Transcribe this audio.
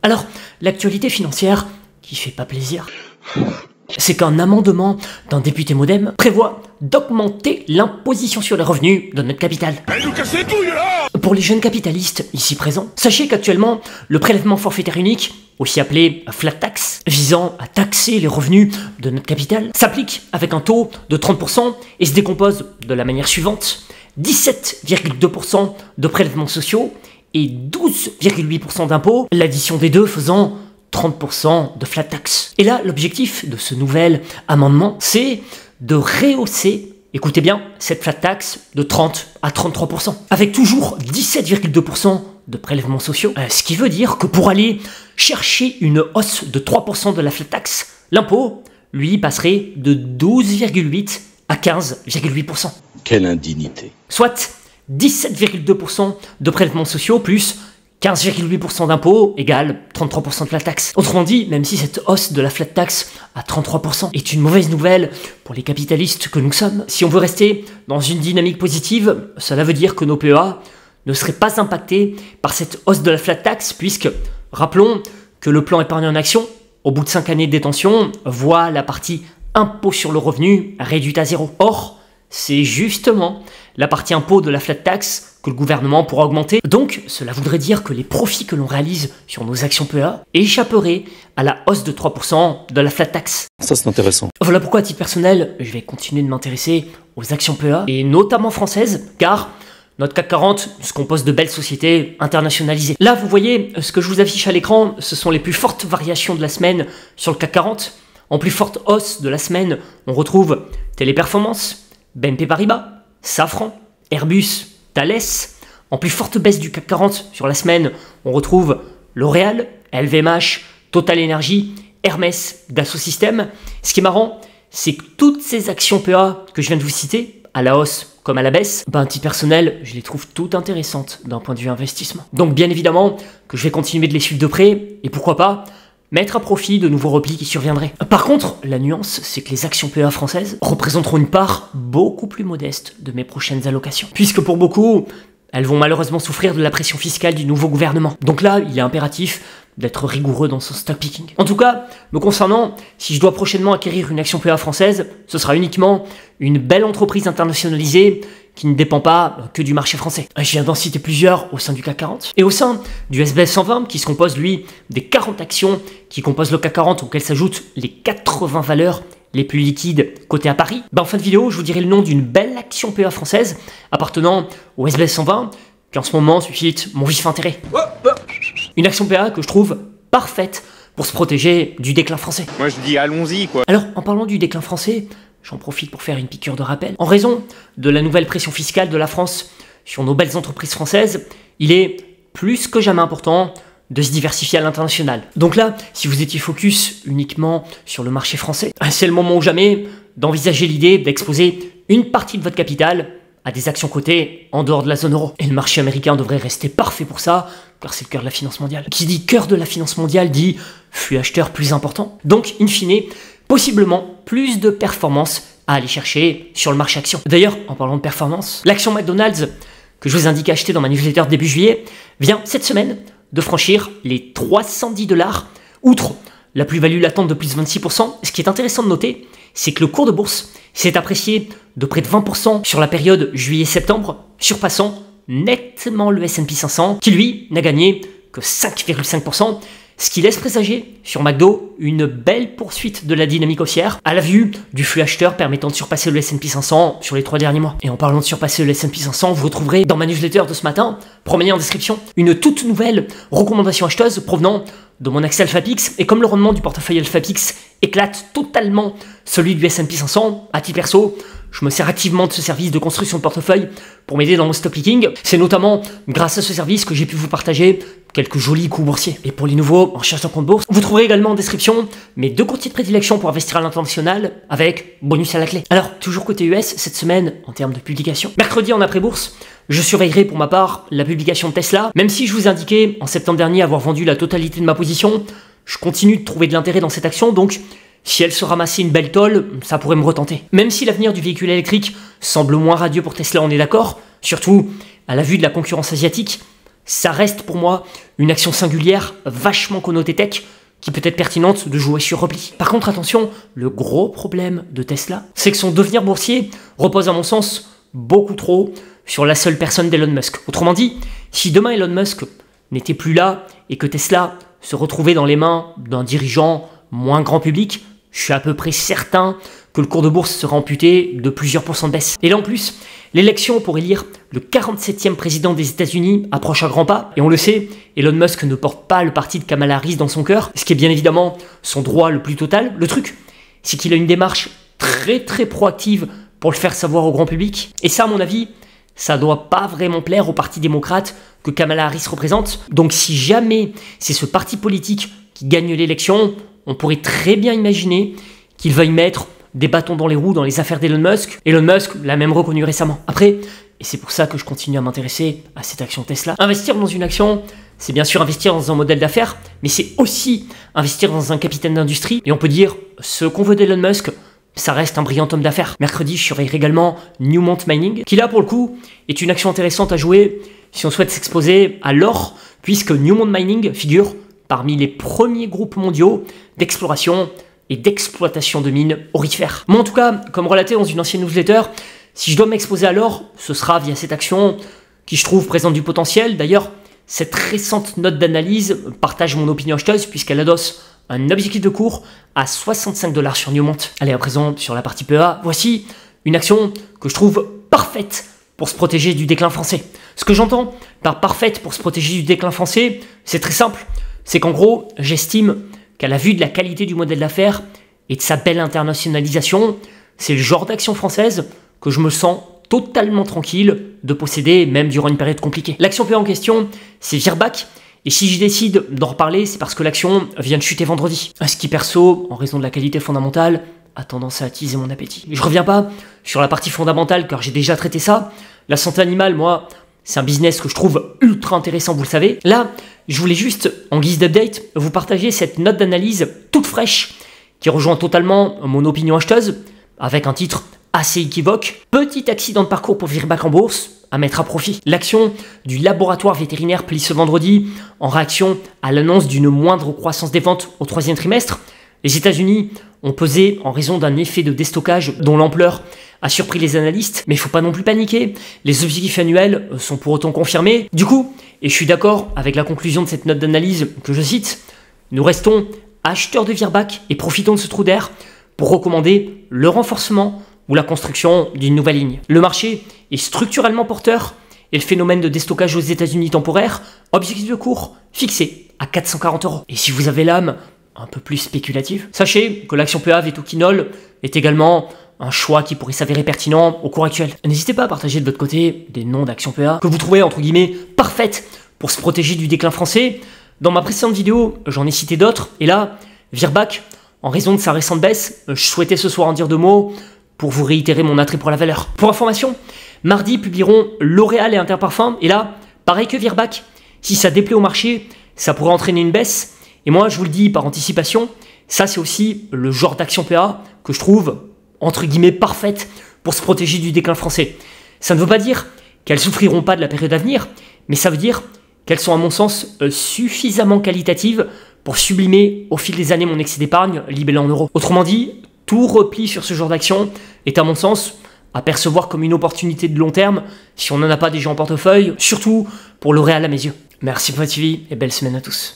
Alors, l'actualité financière qui fait pas plaisir, c'est qu'un amendement d'un député MoDem prévoit d'augmenter l'imposition sur les revenus de notre capital. Pour les jeunes capitalistes ici présents, sachez qu'actuellement, le prélèvement forfaitaire unique, aussi appelé flat tax, visant à taxer les revenus de notre capital, s'applique avec un taux de 30% et se décompose de la manière suivante: 17,2% de prélèvements sociaux et 12,8% d'impôts, l'addition des deux faisant 30% de flat tax. Et là, l'objectif de ce nouvel amendement, c'est de rehausser, écoutez bien, cette flat tax de 30 à 33%, avec toujours 17,2% de prélèvements sociaux. Ce qui veut dire que pour aller chercher une hausse de 3% de la flat tax, l'impôt, lui, passerait de 12,8 à 15,8%. Quelle indignité. Soit 17,2% de prélèvements sociaux plus 15,8% d'impôts égale 33% de flat tax. Autrement dit, même si cette hausse de la flat tax à 33% est une mauvaise nouvelle pour les capitalistes que nous sommes, si on veut rester dans une dynamique positive, cela veut dire que nos PEA ne seraient pas impactés par cette hausse de la flat tax, puisque, rappelons que le plan épargne en action, au bout de 5 années de détention, voit la partie impôt sur le revenu réduite à 0. Or, c'est justement la partie impôt de la flat tax que le gouvernement pourra augmenter. Donc, cela voudrait dire que les profits que l'on réalise sur nos actions PEA échapperaient à la hausse de 3% de la flat tax. Ça, c'est intéressant. Voilà pourquoi, à titre personnel, je vais continuer de m'intéresser aux actions PEA, et notamment françaises, car notre CAC 40 se compose de belles sociétés internationalisées. Là, vous voyez, ce que je vous affiche à l'écran, ce sont les plus fortes variations de la semaine sur le CAC 40. En plus forte hausse de la semaine, on retrouve Téléperformance, BNP Paribas, Safran, Airbus, Thales. En plus forte baisse du CAC 40 sur la semaine, on retrouve L'Oréal, LVMH, Total Energy, Hermès, Dassault Systèmes. Ce qui est marrant, c'est que toutes ces actions PEA que je viens de vous citer, à la hausse comme à la baisse, à titre personnel, je les trouve toutes intéressantes d'un point de vue investissement. Donc bien évidemment que je vais continuer de les suivre de près, et pourquoi pas mettre à profit de nouveaux replis qui surviendraient. Par contre, la nuance, c'est que les actions PEA françaises représenteront une part beaucoup plus modeste de mes prochaines allocations. Puisque pour beaucoup, elles vont malheureusement souffrir de la pression fiscale du nouveau gouvernement. Donc là, il est impératif d'être rigoureux dans son stock picking. En tout cas, me concernant, si je dois prochainement acquérir une action PEA française, ce sera uniquement une belle entreprise internationalisée qui ne dépend pas que du marché français. Je viens d'en citer plusieurs au sein du CAC 40. Et au sein du SBF 120, qui se compose, lui, des 40 actions qui composent le CAC 40, auxquelles s'ajoutent les 80 valeurs les plus liquides cotées à Paris. En fin de vidéo, je vous dirai le nom d'une belle action PEA française appartenant au SBF 120, qui en ce moment suscite mon vif intérêt. Une action PEA que je trouve parfaite pour se protéger du déclin français. Moi je dis allons-y quoi. Alors, en parlant du déclin français, j'en profite pour faire une piqûre de rappel. En raison de la nouvelle pression fiscale de la France sur nos belles entreprises françaises, il est plus que jamais important de se diversifier à l'international. Donc là, si vous étiez focus uniquement sur le marché français, c'est le moment ou jamais d'envisager l'idée d'exposer une partie de votre capital à des actions cotées en dehors de la zone euro. Et le marché américain devrait rester parfait pour ça, car c'est le cœur de la finance mondiale. Qui dit cœur de la finance mondiale dit flux acheteur plus important. Donc, in fine, possiblement plus de performance à aller chercher sur le marché action. D'ailleurs, en parlant de performance, l'action McDonald's que je vous indique acheter dans ma newsletter début juillet vient cette semaine de franchir les 310 $. Outre la plus-value latente de plus de 26%, ce qui est intéressant de noter, c'est que le cours de bourse s'est apprécié de près de 20% sur la période juillet-septembre, surpassant nettement le S&P 500, qui lui n'a gagné que 5,5%, ce qui laisse présager sur McDo une belle poursuite de la dynamique haussière à la vue du flux acheteur permettant de surpasser le S&P 500 sur les 3 derniers mois. Et en parlant de surpasser le S&P 500, vous retrouverez dans ma newsletter de ce matin, promenez en description, une toute nouvelle recommandation acheteuse provenant de mon Axel AlphaPix. Et comme le rendement du portefeuille AlphaPix éclate totalement celui du S&P 500, à titre perso, je me sers activement de ce service de construction de portefeuille pour m'aider dans mon stock picking. C'est notamment grâce à ce service que j'ai pu vous partager quelques jolis coups boursiers. Et pour les nouveaux en cherchant compte bourse, vous trouverez également en description mes 2 courtiers de prédilection pour investir à l'international avec bonus à la clé. Alors, toujours côté US, cette semaine, en termes de publication. Mercredi en après-bourse, je surveillerai pour ma part la publication de Tesla. Même si je vous indiquais en septembre dernier avoir vendu la totalité de ma position, je continue de trouver de l'intérêt dans cette action, donc si elle se ramassait une belle tôle, ça pourrait me retenter. Même si l'avenir du véhicule électrique semble moins radieux pour Tesla, on est d'accord, surtout à la vue de la concurrence asiatique, ça reste pour moi une action singulière, vachement connotée tech, qui peut être pertinente de jouer sur repli. Par contre, attention, le gros problème de Tesla, c'est que son devenir boursier repose à mon sens beaucoup trop sur la seule personne d'Elon Musk. Autrement dit, si demain Elon Musk n'était plus là et que Tesla se retrouvait dans les mains d'un dirigeant moins grand public, je suis à peu près certain que le cours de bourse sera amputé de plusieurs pourcents de baisse. Et là en plus, l'élection pour élire le 47e président des États-Unis approche à grands pas. Et on le sait, Elon Musk ne porte pas le parti de Kamala Harris dans son cœur, ce qui est bien évidemment son droit le plus total. Le truc, c'est qu'il a une démarche très proactive pour le faire savoir au grand public. Et ça, à mon avis, ça doit pas vraiment plaire au parti démocrate que Kamala Harris représente. Donc si jamais c'est ce parti politique qui gagne l'élection, on pourrait très bien imaginer qu'il veuille mettre des bâtons dans les roues dans les affaires d'Elon Musk. Elon Musk l'a même reconnu récemment. Après, et c'est pour ça que je continue à m'intéresser à cette action Tesla, investir dans une action, c'est bien sûr investir dans un modèle d'affaires, mais c'est aussi investir dans un capitaine d'industrie. Et on peut dire, ce qu'on veut d'Elon Musk, ça reste un brillant homme d'affaires. Mercredi, je surveille également Newmont Mining, qui là pour le coup est une action intéressante à jouer si on souhaite s'exposer à l'or, puisque Newmont Mining figure parmi les premiers groupes mondiaux d'exploration et d'exploitation de mines aurifères. Moi en tout cas, comme relaté dans une ancienne newsletter, si je dois m'exposer à l'or, ce sera via cette action qui je trouve présente du potentiel. D'ailleurs, cette récente note d'analyse partage mon opinion acheteuse puisqu'elle adosse un objectif de cours à 65 $ sur Newmont. Allez, à présent, sur la partie PEA, voici une action que je trouve parfaite pour se protéger du déclin français. Ce que j'entends par parfaite pour se protéger du déclin français, c'est très simple. C'est qu'en gros, j'estime qu'à la vue de la qualité du modèle d'affaires et de sa belle internationalisation, c'est le genre d'action française que je me sens totalement tranquille de posséder, même durant une période compliquée. L'action PEA en question, c'est Virbac. Et si je décide d'en reparler, c'est parce que l'action vient de chuter vendredi. Ce qui, perso, en raison de la qualité fondamentale, a tendance à attiser mon appétit. Je reviens pas sur la partie fondamentale, car j'ai déjà traité ça. La santé animale, moi, c'est un business que je trouve ultra intéressant, vous le savez. Là, je voulais juste, en guise d'update, vous partager cette note d'analyse toute fraîche, qui rejoint totalement mon opinion acheteuse, avec un titre assez équivoque. Petit accident de parcours pour Virbac en bourse, à mettre à profit. L'action du laboratoire vétérinaire plie ce vendredi en réaction à l'annonce d'une moindre croissance des ventes au troisième trimestre. Les États-Unis ont pesé en raison d'un effet de déstockage dont l'ampleur a surpris les analystes, mais il ne faut pas non plus paniquer, les objectifs annuels sont pour autant confirmés. Du coup, et je suis d'accord avec la conclusion de cette note d'analyse que je cite, nous restons acheteurs de Virbac et profitons de ce trou d'air pour recommander le renforcement ou la construction d'une nouvelle ligne. Le marché est structurellement porteur et le phénomène de déstockage aux États-Unis temporaire, objectif de cours fixé à 440 €. Et si vous avez l'âme un peu plus spéculative, sachez que l'action PEA Vetoquinol est également un choix qui pourrait s'avérer pertinent au cours actuel. N'hésitez pas à partager de votre côté des noms d'actions PEA que vous trouvez entre guillemets parfaites pour se protéger du déclin français. Dans ma précédente vidéo, j'en ai cité d'autres, et là, Virbac, en raison de sa récente baisse, je souhaitais ce soir en dire deux mots pour vous réitérer mon attrait pour la valeur. Pour information, mardi publieront L'Oréal et Interparfums, et là, pareil que Virbac, si ça déplaît au marché, ça pourrait entraîner une baisse, et moi je vous le dis par anticipation, ça c'est aussi le genre d'action PEA que je trouve, entre guillemets, parfaite pour se protéger du déclin français. Ça ne veut pas dire qu'elles souffriront pas de la période à venir, mais ça veut dire qu'elles sont à mon sens suffisamment qualitatives pour sublimer au fil des années mon excès d'épargne libellé en euros. Autrement dit, tout repli sur ce genre d'action est à mon sens à percevoir comme une opportunité de long terme si on n'en a pas déjà en portefeuille, surtout pour L'Oréal à mes yeux. Merci pour votre suivi et belle semaine à tous.